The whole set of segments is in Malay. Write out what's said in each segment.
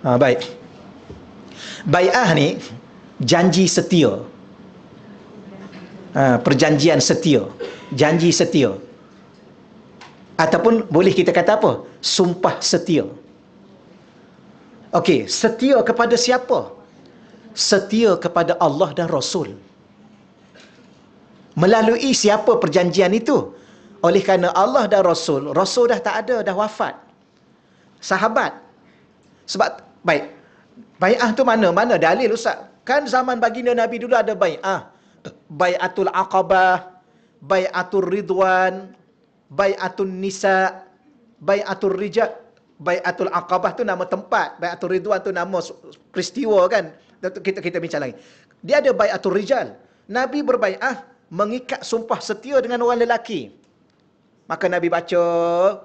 Baik. Bai'ah ni janji setia. Perjanjian setia, janji setia. Ataupun boleh kita kata apa? Sumpah setia. Okey, setia kepada siapa? Setia kepada Allah dan Rasul. Melalui siapa perjanjian itu? Oleh kerana Allah dan Rasul, Rasul dah tak ada, dah wafat. Sahabat. Sebab, baik, bai'ah tu mana? Mana dalil Ustaz? Kan zaman baginda Nabi dulu ada bai'ah. Bai'atul Aqabah, Bai'atul Ridwan, Bai'atul Nisa, Bai'atul Rijal. Bai'atul Aqabah tu nama tempat, Bai'atul Ridwan tu nama peristiwa kan. Kita bincang lagi. Dia ada Bai'atul Rijal. Nabi berbai'ah mengikat sumpah setia dengan orang lelaki. Maka Nabi baca,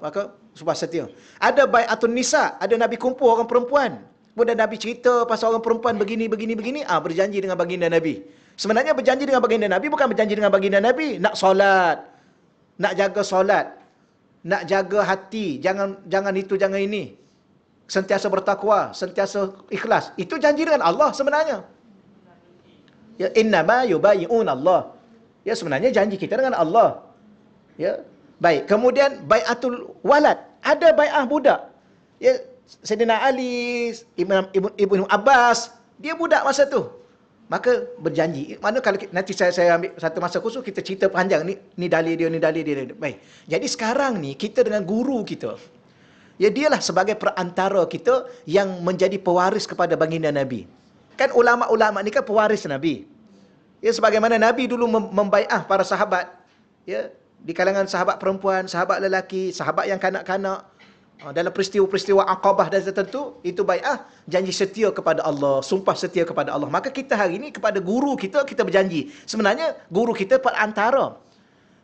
maka sumpah setia. Ada Bai'atul Nisa, ada Nabi kumpul orang perempuan. Kemudian Nabi cerita pasal orang perempuan begini, berjanji dengan baginda Nabi. Sebenarnya berjanji dengan baginda Nabi bukan berjanji dengan baginda Nabi. Nak solat, nak jaga solat, nak jaga hati, jangan itu, jangan ini. Sentiasa bertakwa, sentiasa ikhlas. Itu janji dengan Allah sebenarnya. Ya, innama yubayi'un Allah. Ya, sebenarnya janji kita dengan Allah. Ya, baik. Kemudian bai'atul walad, ada bai'ah budak. Ya, Sayyidina Ali, Ibnu Abbas, dia budak masa tu. Maka berjanji. Mana kalau nanti saya ambil satu masa khusus, kita cerita panjang ni dalil dia, ni dalil dia. Baik. Jadi sekarang ni kita dengan guru kita. Ya, dialah sebagai perantara kita yang menjadi pewaris kepada baginda Nabi. Kan ulama-ulama ni kan pewaris Nabi. Ya, sebagaimana Nabi dulu membai'ah para sahabat. Ya, di kalangan sahabat perempuan, sahabat lelaki, sahabat yang kanak-kanak. Dalam peristiwa-peristiwa Aqabah dan tertentu, itu bai'ah, janji setia kepada Allah, sumpah setia kepada Allah. Maka kita hari ini kepada guru kita, kita berjanji. Sebenarnya guru kita perantara.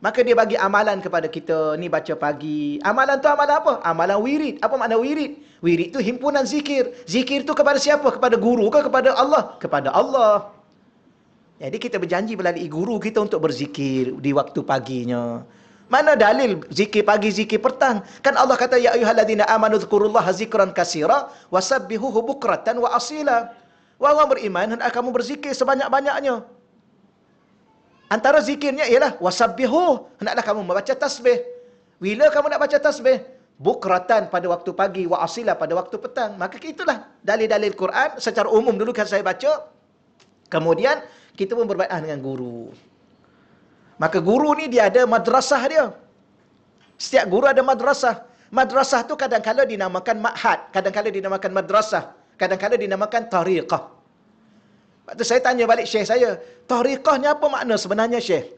Maka dia bagi amalan kepada kita, ni baca pagi. Amalan tu amalan apa? Amalan wirid. Apa makna wirid? Wirid tu himpunan zikir. Zikir tu kepada siapa? Kepada guru ke kepada Allah? Kepada Allah. Jadi kita berjanji melalui guru kita untuk berzikir di waktu paginya. Mana dalil zikir pagi, zikir petang? Kan Allah kata, ya ayyuhalladzina amanu dzkurullaha zikran katsira wasabbihuhu bukratan wa asila. Wahai orang beriman, hendaklah kamu berzikir sebanyak-banyaknya. Antara zikirnya ialah wasabbihu, hendaklah kamu membaca tasbih. Bila kamu nak baca tasbih? Bukratan pada waktu pagi, wa asila pada waktu petang. Maka itulah dalil-dalil Quran secara umum dulu kan saya baca. Kemudian kita pun berbai'ah dengan guru. Maka guru ni dia ada madrasah dia. Setiap guru ada madrasah. Madrasah tu kadang-kala dinamakan ma'had, kadang-kala dinamakan madrasah, kadang-kala dinamakan tariqah. Waktu saya tanya balik syekh saya, tariqah ni apa makna sebenarnya syekh?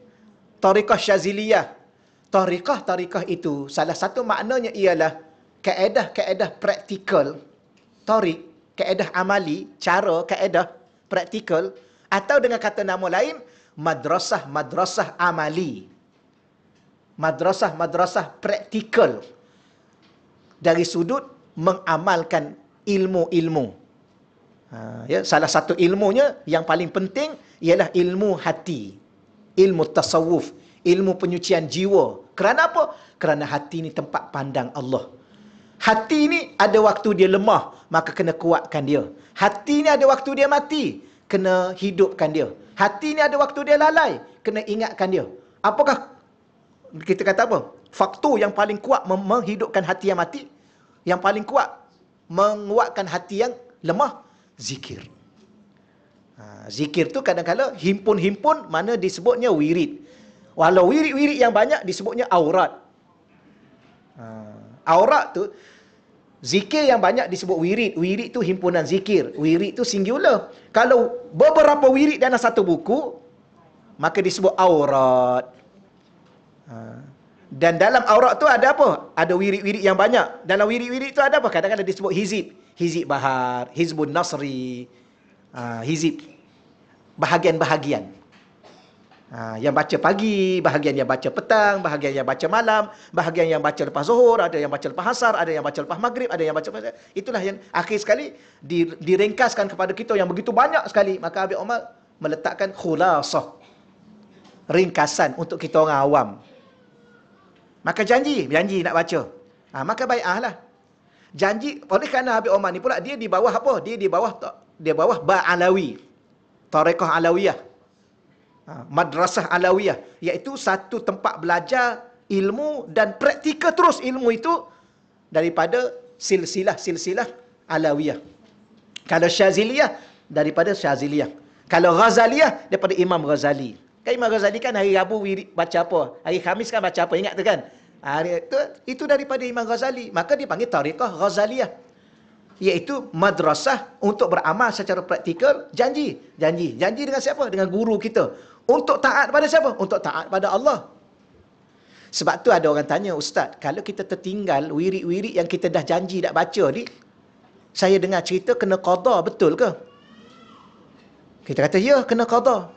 Tariqah Syaziliyah. Tariqah itu salah satu maknanya ialah kaedah-kaedah praktikal. Tariq, kaedah amali, cara, kaedah praktikal, atau dengan kata nama lain, madrasah-madrasah amali. Madrasah-madrasah praktikal. Dari sudut mengamalkan ilmu-ilmu. Ya, salah satu ilmunya yang paling penting ialah ilmu hati. Ilmu tasawuf. Ilmu penyucian jiwa. Kerana apa? Kerana hati ni tempat pandang Allah. Hati ni ada waktu dia lemah, maka kena kuatkan dia. Hati ni ada waktu dia mati, kena hidupkan dia. Hati ni ada waktu dia lalai, kena ingatkan dia. Apakah kita kata apa? Faktor yang paling kuat menghidupkan hati yang mati, yang paling kuat menguatkan hati yang lemah, zikir. Zikir tu kadang-kadang himpun-himpun mana disebutnya wirid. Walau wirid-wirid yang banyak disebutnya aurat. Aurat tu zikir yang banyak disebut wirid. Wirid tu himpunan zikir. Wirid tu singular. Kalau beberapa wirid dalam satu buku, maka disebut aurat. Dan dalam aurat tu ada apa? Ada wirid-wirid yang banyak. Dalam wirid-wirid tu ada apa? Kadang-kadang disebut hizib. Hizib Bahar, Hizbun Nasri, hizib bahagian-bahagian. Yang baca pagi, bahagian yang baca petang, bahagian yang baca malam, bahagian yang baca lepas zuhur, ada yang baca lepas asar, ada yang baca lepas maghrib, ada yang baca lepas... Itulah yang akhir sekali diringkaskan kepada kita yang begitu banyak sekali. Maka Habib Omar meletakkan khulasah, ringkasan untuk kita orang awam. Maka janji nak baca. Maka bai'ah lah. Janji, oleh kerana Habib Omar ni pula, dia di bawah apa? Dia bawah Ba'alawi. Tarekat Alawiyah. Madrasah Alawiyah. Iaitu satu tempat belajar ilmu dan praktikal terus ilmu itu daripada silsilah Alawiyah. Kalau Syaziliyah, daripada Syaziliyah. Kalau Ghazaliyah, daripada Imam Ghazali. Kan Imam Ghazali kan hari Rabu baca apa? Hari Khamis kan baca apa? Ingat tu kan? Itu daripada Imam Ghazali. Maka dia panggil Tariqah Ghazaliyah. Iaitu madrasah untuk beramal secara praktikal, janji. Janji dengan siapa? Dengan guru kita. Untuk taat pada siapa? Untuk taat pada Allah. Sebab tu ada orang tanya, Ustaz, kalau kita tertinggal wirid-wirid yang kita dah janji nak baca ni, saya dengar cerita kena qada, betul ke? Kita kata, ya, kena qada.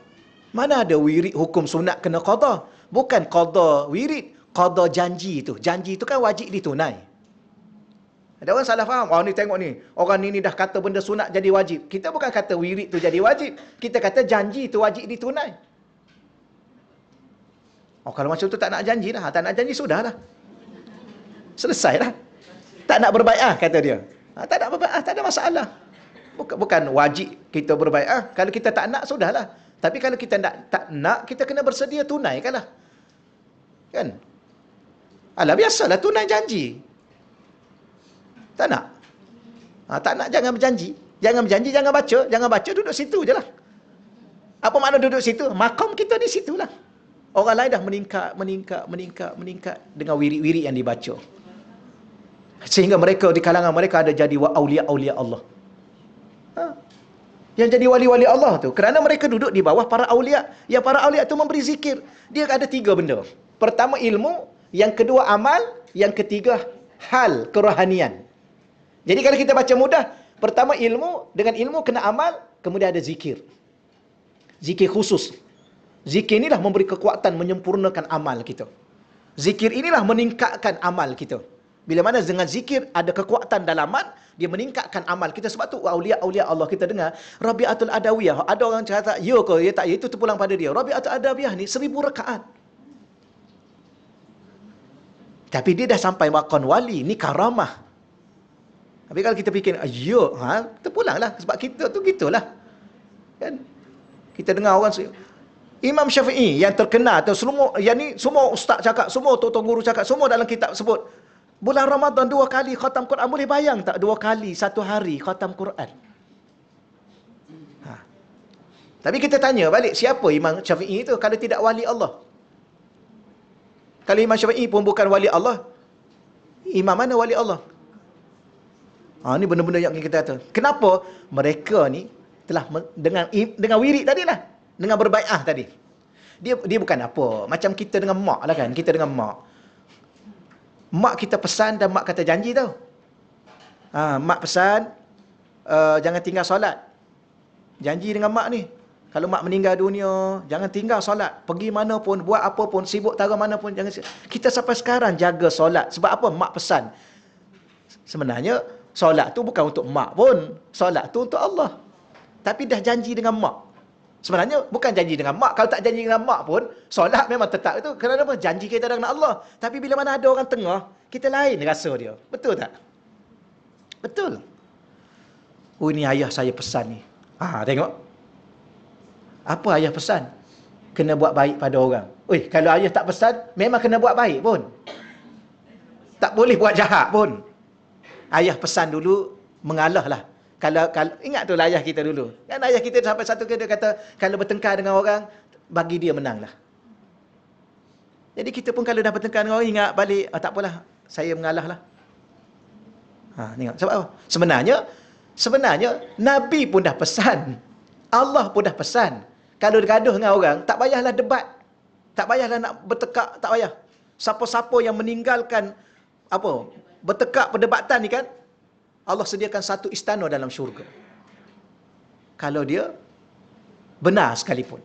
Mana ada wirid hukum sunat kena qada? Bukan qada wirid, qada janji tu. Janji tu kan wajib ditunai. Ada orang salah faham. Oh, ni tengok ni. Orang ni dah kata benda sunat jadi wajib. Kita bukan kata wirid tu jadi wajib. Kita kata janji tu wajib ditunai. Oh, kalau macam tu tak nak janji lah. Tak nak janji, sudahlah. Selesailah. Tak nak berbai'ah, kata dia. Tak nak berbai'ah, tak ada masalah. Bukan wajib kita berbai'ah. Kalau kita tak nak, sudahlah. Tapi kalau kita tak nak, kita kena bersedia tunaikanlah. Kan? Alah, biasalah tunai janji. Tak nak. Tak nak, jangan berjanji. Jangan berjanji, jangan baca. Jangan baca, duduk situ je lah. Apa makna duduk situ? Maqam kita di situlah. Orang lain dah meningkat dengan wirid-wirid yang dibaca. Sehingga mereka, di kalangan mereka ada jadi awliya-awliya Allah. Yang jadi wali-wali Allah tu, kerana mereka duduk di bawah para awliya. Yang para awliya tu memberi zikir. Dia ada 3 benda. Pertama ilmu, yang kedua amal, yang ketiga hal kerohanian. Jadi kalau kita baca mudah, pertama ilmu, dengan ilmu kena amal, kemudian ada zikir. Zikir khusus. Zikir inilah memberi kekuatan, menyempurnakan amal kita. Zikir inilah meningkatkan amal kita. Bila mana dengan zikir ada kekuatan dalaman, dia meningkatkan amal kita. Sebab tu awliya-awliya Allah kita dengar, Rabi'atul Adawiyah. Ada orang cakap, ya ke? Ya tak? Ya, itu terpulang pada dia. Rabi'atul Adawiyah ni 1000 rakaat. Tapi dia dah sampai maqam wali. Ni karamah. Tapi kalau kita fikir, ya, terpulanglah. Sebab kita tu gitulah. Kan? Kita dengar orang, Imam Syafi'i yang terkenal, atau semua ustaz cakap, semua tok guru cakap, semua dalam kitab sebut, bulan Ramadan 2 kali khatam Quran. Boleh bayang tak 2 kali satu hari khatam Quran? Tapi kita tanya balik, siapa Imam Syafi'i itu kalau tidak wali Allah? Kalau Imam Syafi'i pun bukan wali Allah, imam mana wali Allah? Ni benda-benda yang kita kata. Kenapa mereka ni telah dengan wirid tadi lah, dengan berbai'ah tadi. Dia bukan apa, macam kita dengan mak lah kan. Kita dengan mak kita pesan dan mak kata janji tau. Mak pesan, jangan tinggal solat. Janji dengan mak ni. Kalau mak meninggal dunia, jangan tinggal solat. Pergi mana pun, buat apa pun, sibuk tara mana pun, jangan. Kita sampai sekarang jaga solat. Sebab apa? Mak pesan. Sebenarnya, solat tu bukan untuk mak pun. Solat tu untuk Allah. Tapi dah janji dengan mak. Sebenarnya bukan janji dengan mak. Kalau tak janji dengan mak pun, solat memang tetap itu. Kerana apa? Janji kita dengan Allah. Tapi bila mana ada orang tengah, kita lain rasa dia. Betul tak? Betul. Oh, ini ayah saya pesan ni. Tengok. Apa ayah pesan? Kena buat baik pada orang. Kalau ayah tak pesan, memang kena buat baik pun. Tak boleh buat jahat pun. Ayah pesan dulu, mengalah lah. Kalau ingat tu lah ayah kita dulu. Kan ayah kita sampai satu kali dia kata, kalau bertengkar dengan orang, bagi dia menanglah. Jadi kita pun kalau dah bertengkar dengan orang, ingat balik, tak apalah, saya mengalah lah. Tengok. Sebab apa? Sebenarnya, Nabi pun dah pesan. Allah pun dah pesan. Kalau gaduh dengan orang, tak payahlah debat. Tak payahlah nak bertekak, tak payah. Siapa-siapa yang meninggalkan bertekak perdebatan ni kan, Allah sediakan satu istana dalam syurga. Kalau dia benar sekalipun.